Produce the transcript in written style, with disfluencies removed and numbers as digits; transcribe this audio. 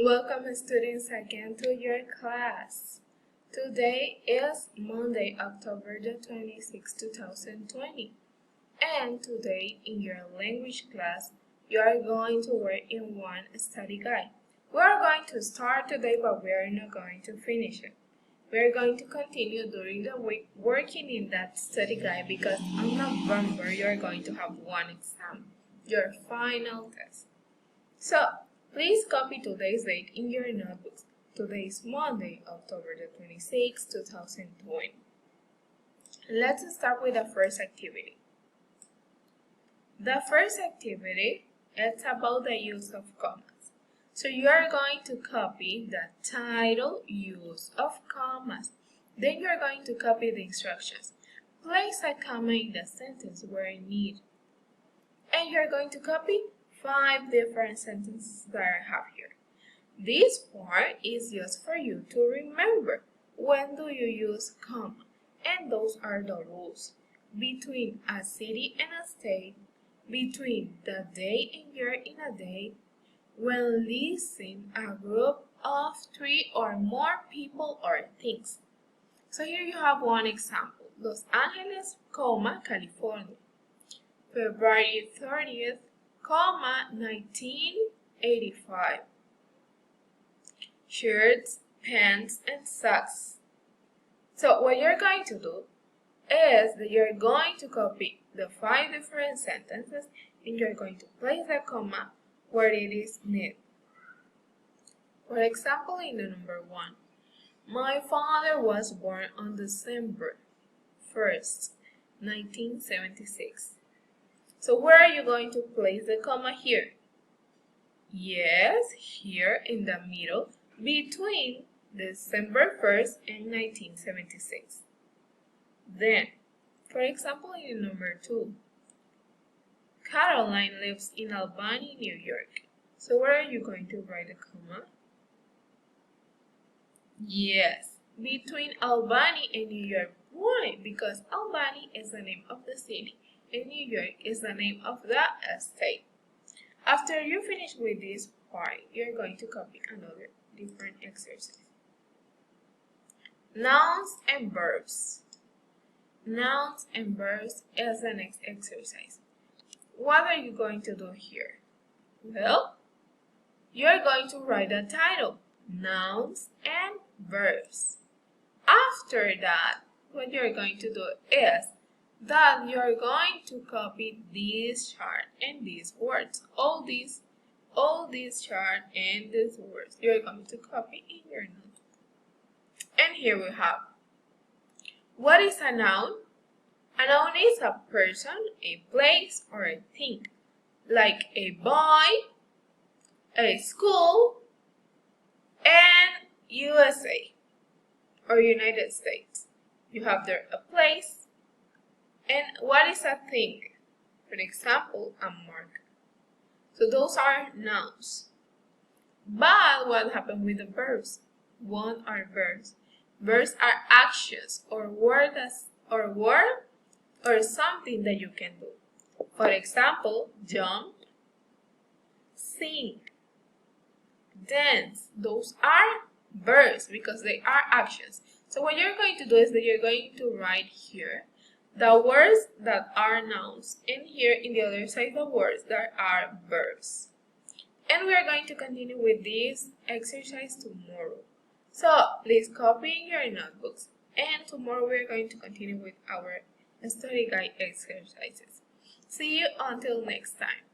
Welcome students again to your class. Today is Monday, October the 26th, 2020. And today in your language class, you are going to work in one study guide. We are going to start today, but we are not going to finish it. We are going to continue during the week working in that study guide because in November you are going to have one exam, your final test. So, please copy today's date in your notebooks. Today is Monday, October the 26th, 2020. Let's start with the first activity. The first activity is about the use of commas. So you are going to copy the title, use of commas. Then you are going to copy the instructions. Place a comma in the sentence where needed. And you are going to copy 5 different sentences that I have here. This part is just for you to remember when do you use comma, and those are the rules between a city and a state, between the day and year in a day, when listing a group of 3 or more people or things. So here you have one example: Los Angeles, California, February 30th, 1985. Shirts, pants, and socks. So what you're going to do is that you're going to copy the 5 different sentences and you're going to place the comma where it is needed. For example, in the number 1, my father was born on December 1st, 1976. So where are you going to place the comma here? Yes, here in the middle, between December 1st and 1976. Then, for example, in number 2, Caroline lives in Albany, New York. So where are you going to write the comma? Yes, between Albany and New York. Why? Because Albany is the name of the city and New York is the name of the state. After you finish with this part, you're going to copy another different exercise. Nouns and verbs. Nouns and verbs is the next exercise. What are you going to do here? Well, you're going to write the title, nouns and verbs. After that, what you're going to do is that you're going to copy this chart and these words. All these chart and these words you're going to copy in your note. And here we have, what is a noun? A noun is a person, a place, or a thing, like a boy, a school, and USA or United States. You have there a place. And what is a thing? For example, a marker. So those are nouns. But what happened with the verbs? What are verbs? Verbs are actions or words or something that you can do. For example, jump, sing, dance. Those are verbs because they are actions. So what you're going to do is that you're going to write here the words that are nouns, and here in the other side the words that are verbs. And we are going to continue with this exercise tomorrow. So please copy in your notebooks, and tomorrow we are going to continue with our study guide exercises. See you until next time.